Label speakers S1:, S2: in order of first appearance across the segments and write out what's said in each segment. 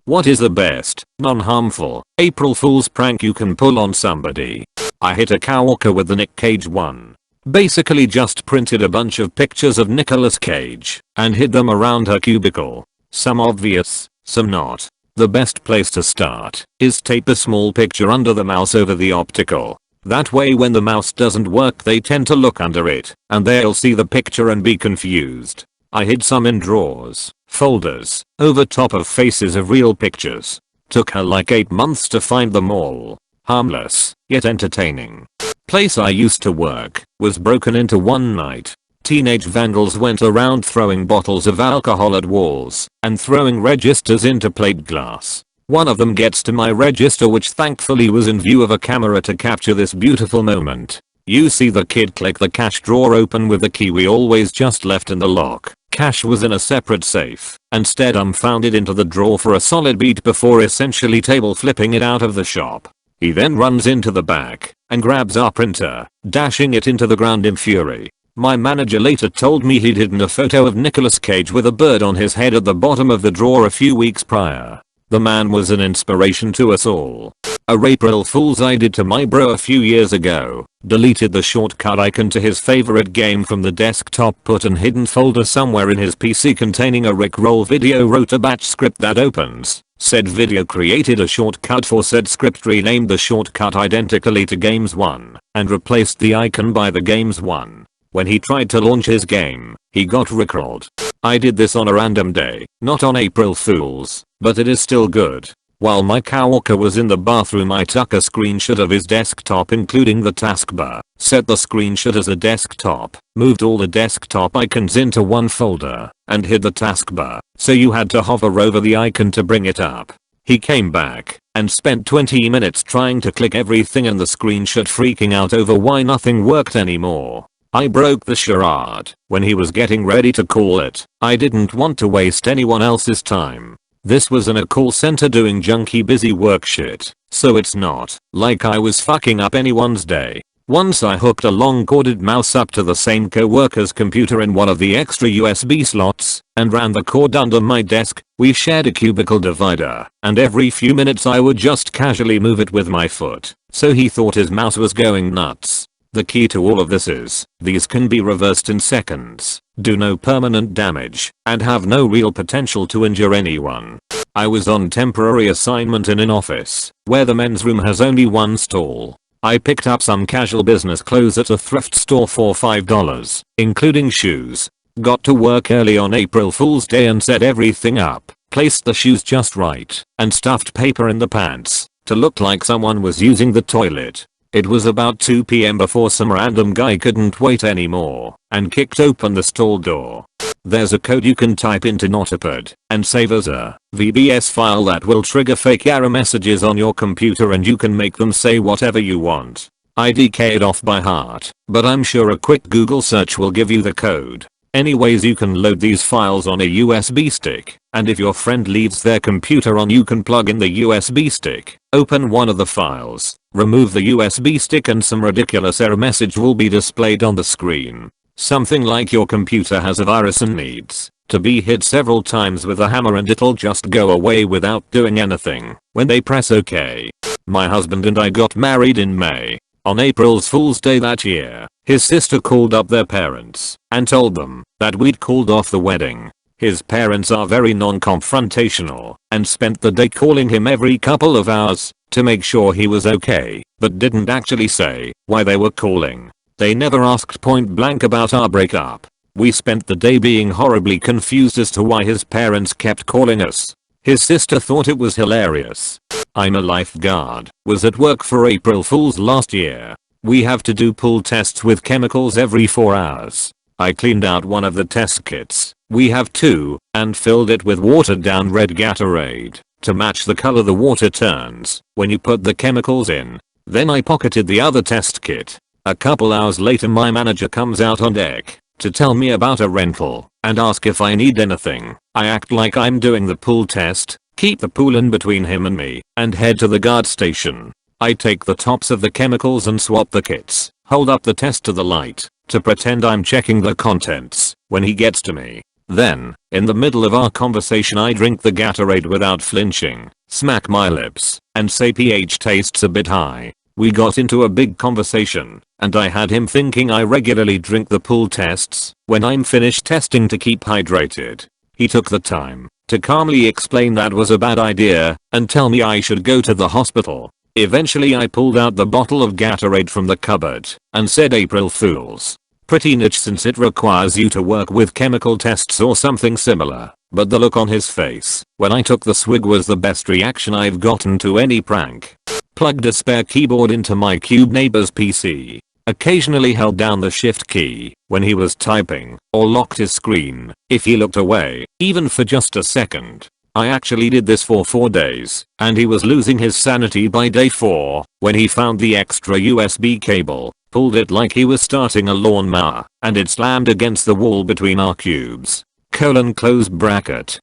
S1: What is the best, non-harmful, April Fool's prank you can pull on somebody? I hit a coworker with the Nick Cage one. Basically just printed a bunch of pictures of Nicolas Cage and hid them around her cubicle. Some obvious, some not. The best place to start is tape the small picture under the mouse over the optical. That way when the mouse doesn't work they tend to look under it and they'll see the picture and be confused. I hid some in drawers, folders, over top of faces of real pictures. Took her like 8 months to find them all. Harmless, yet entertaining. Place I used to work was broken into one night. Teenage vandals went around throwing bottles of alcohol at walls and throwing registers into plate glass. One of them gets to my register, which thankfully was in view of a camera to capture this beautiful moment. You see the kid click the cash drawer open with the key we always just left in the lock. Cash was in a separate safe. Instead found it into the drawer for a solid beat before essentially table flipping it out of the shop. He then runs into the back and grabs our printer, dashing it into the ground in fury. My manager later told me he'd hidden a photo of Nicolas Cage with a bird on his head at the bottom of the drawer a few weeks prior. The man was an inspiration to us all. A April Fool's I did to my bro a few years ago. Deleted the shortcut icon to his favorite game from the desktop, put an hidden folder somewhere in his PC containing a Rickroll video, wrote a batch script that opens said video, created a shortcut for said script, renamed the shortcut identically to Games 1, and replaced the icon by the Games 1. When he tried to launch his game, he got rickrolled. I did this on a random day, not on April Fools, but it is still good. While my coworker was in the bathroom, I took a screenshot of his desktop including the taskbar, set the screenshot as a desktop, moved all the desktop icons into one folder, and hid the taskbar, so you had to hover over the icon to bring it up. He came back and spent 20 minutes trying to click everything in the screenshot, freaking out over why nothing worked anymore. I broke the charade when he was getting ready to call it. I didn't want to waste anyone else's time. This was in a call center doing junky busy work shit, so it's not like I was fucking up anyone's day. Once I hooked a long corded mouse up to the same coworker's computer in one of the extra USB slots and ran the cord under my desk. We shared a cubicle divider, and every few minutes I would just casually move it with my foot, so he thought his mouse was going nuts. The key to all of this is, these can be reversed in seconds, do no permanent damage, and have no real potential to injure anyone. I was on temporary assignment in an office, where the men's room has only one stall. I picked up some casual business clothes at a thrift store for $5, including shoes. Got to work early on April Fool's Day and set everything up, placed the shoes just right, and stuffed paper in the pants, to look like someone was using the toilet. It was about 2 PM before some random guy couldn't wait anymore and kicked open the stall door. There's a code you can type into Notepad and save as a VBS file that will trigger fake error messages on your computer, and you can make them say whatever you want. I DK'd off by heart, but I'm sure a quick Google search will give you the code. Anyways, you can load these files on a USB stick, and if your friend leaves their computer on, you can plug in the USB stick, open one of the files, remove the USB stick, and some ridiculous error message will be displayed on the screen. Something like your computer has a virus and needs to be hit several times with a hammer, and it'll just go away without doing anything when they press OK. My husband and I got married in May. On April Fool's Day that year, his sister called up their parents and told them that we'd called off the wedding. His parents are very non-confrontational and spent the day calling him every couple of hours to make sure he was okay, but didn't actually say why they were calling. They never asked point blank about our breakup. We spent the day being horribly confused as to why his parents kept calling us. His sister thought it was hilarious. I'm a lifeguard, was at work for April Fool's last year. We have to do pool tests with chemicals every 4 hours. I cleaned out one of the test kits, we have 2, and filled it with watered down red Gatorade to match the color the water turns when you put the chemicals in. Then I pocketed the other test kit. A couple hours later, my manager comes out on deck to tell me about a rental and ask if I need anything. I act like I'm doing the pool test, keep the pool in between him and me, and head to the guard station. I take the tops of the chemicals and swap the kits, hold up the test to the light to pretend I'm checking the contents. When he gets to me, Then, in the middle of our conversation I drink the Gatorade without flinching, smack my lips, and say pH tastes a bit high. We got into a big conversation, and I had him thinking I regularly drink the pool tests when I'm finished testing to keep hydrated. He took the time to calmly explain that was a bad idea and tell me I should go to the hospital. Eventually I pulled out the bottle of Gatorade from the cupboard and said April Fools. Pretty niche since it requires you to work with chemical tests or something similar, but the look on his face when I took the swig was the best reaction I've gotten to any prank. Plugged a spare keyboard into my cube neighbor's PC. Occasionally held down the shift key when he was typing, or locked his screen if he looked away, even for just a second. I actually did this for 4 days, and he was losing his sanity by day 4 when he found the extra USB cable, pulled it like he was starting a lawnmower, and it slammed against the wall between our cubes. Close bracket.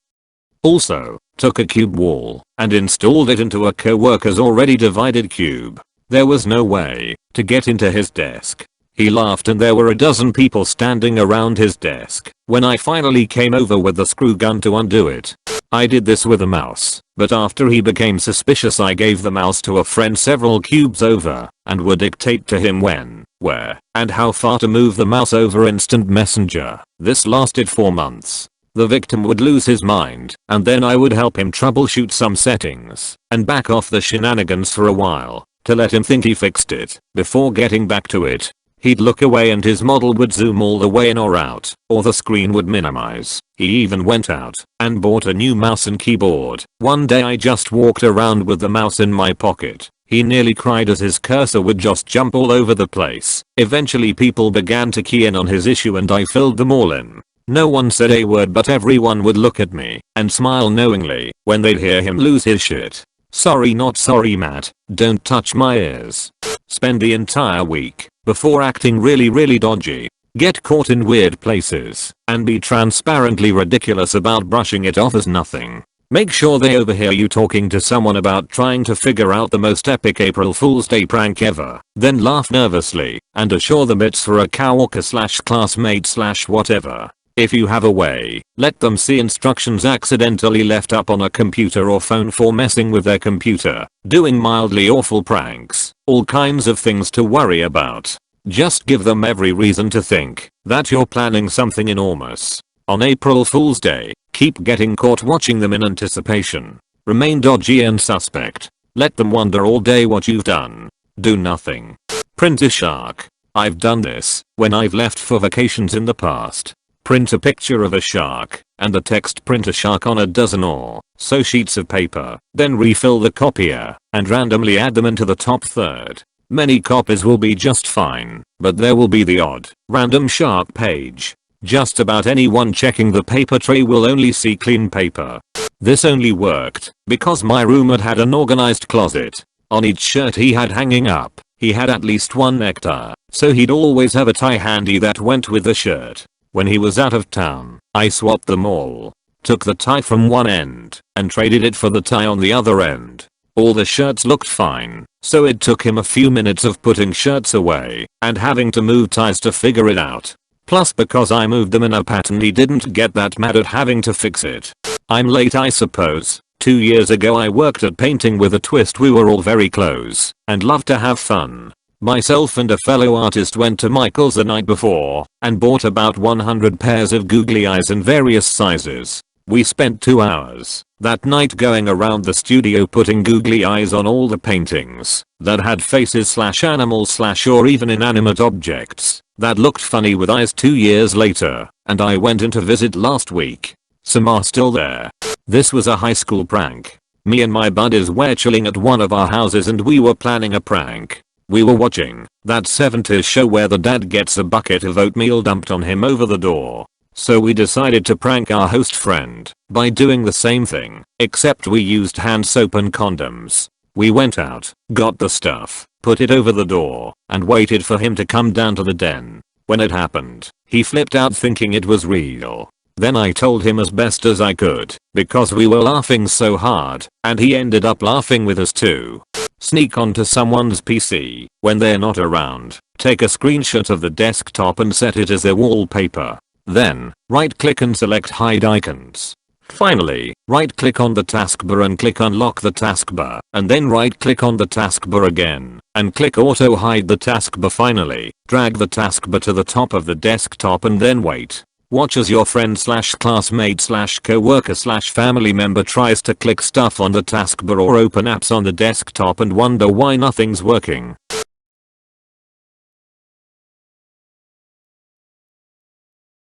S1: Also, took a cube wall and installed it into a coworker's already divided cube. There was no way to get into his desk. He laughed and there were a dozen people standing around his desk when I finally came over with the screw gun to undo it. I did this with a mouse, but after he became suspicious I gave the mouse to a friend several cubes over and would dictate to him when, where, and how far to move the mouse over instant messenger. This lasted 4 months. The victim would lose his mind, and then I would help him troubleshoot some settings and back off the shenanigans for a while to let him think he fixed it before getting back to it. He'd look away and his model would zoom all the way in or out, or the screen would minimize. He even went out and bought a new mouse and keyboard. One day I just walked around with the mouse in my pocket. He nearly cried as his cursor would just jump all over the place. Eventually people began to key in on his issue and I filled them all in. No one said a word but everyone would look at me and smile knowingly when they'd hear him lose his shit. Sorry not sorry Matt, don't touch my ears. Spend the entire week before acting really dodgy. Get caught in weird places and be transparently ridiculous about brushing it off as nothing. Make sure they overhear you talking to someone about trying to figure out the most epic April Fool's Day prank ever. Then laugh nervously and assure them it's for a coworker/classmate/whatever. If you have a way, let them see instructions accidentally left up on a computer or phone for messing with their computer, doing mildly awful pranks, all kinds of things to worry about. Just give them every reason to think that you're planning something enormous. On April Fool's Day, keep getting caught watching them in anticipation. Remain dodgy and suspect. Let them wonder all day what you've done. Do nothing. Print a shark. I've done this when I've left for vacations in the past. Print a picture of a shark and the text print a shark on a dozen or so sheets of paper, then refill the copier and randomly add them into the top third. Many copies will be just fine, but there will be the odd, random shark page. Just about anyone checking the paper tray will only see clean paper. This only worked because my roommate had an organized closet. On each shirt he had hanging up, he had at least one necktie, so he'd always have a tie handy that went with the shirt. When he was out of town, I swapped them all. Took the tie from one end and traded it for the tie on the other end. All the shirts looked fine, so it took him a few minutes of putting shirts away and having to move ties to figure it out. Plus because I moved them in a pattern he didn't get that mad at having to fix it. I'm late I suppose. 2 years ago I worked at painting with a twist. We were all very close and loved to have fun. Myself and a fellow artist went to Michael's the night before and bought about 100 pairs of googly eyes in various sizes. We spent 2 hours that night going around the studio putting googly eyes on all the paintings that had faces/animals/or even inanimate objects that looked funny with eyes. 2 years later, and I went in to visit last week. Some are still there. This was a high school prank. Me and my buddies were chilling at one of our houses and we were planning a prank. We were watching that 70s show where the dad gets a bucket of oatmeal dumped on him over the door. So we decided to prank our host friend by doing the same thing, except we used hand soap and condoms. We went out, got the stuff, put it over the door, and waited for him to come down to the den. When it happened, he flipped out thinking it was real. Then I told him as best as I could, because we were laughing so hard, and he ended up laughing with us too. Sneak onto someone's PC when they're not around, take a screenshot of the desktop and set it as their wallpaper. Then, right click and select hide icons. Finally, right click on the taskbar and click unlock the taskbar, and then right click on the taskbar again, and click auto hide the taskbar. Finally, drag the taskbar to the top of the desktop and then wait. Watch as your friend / classmate / coworker / family member tries to click stuff on the taskbar or open apps on the desktop and wonder why nothing's working.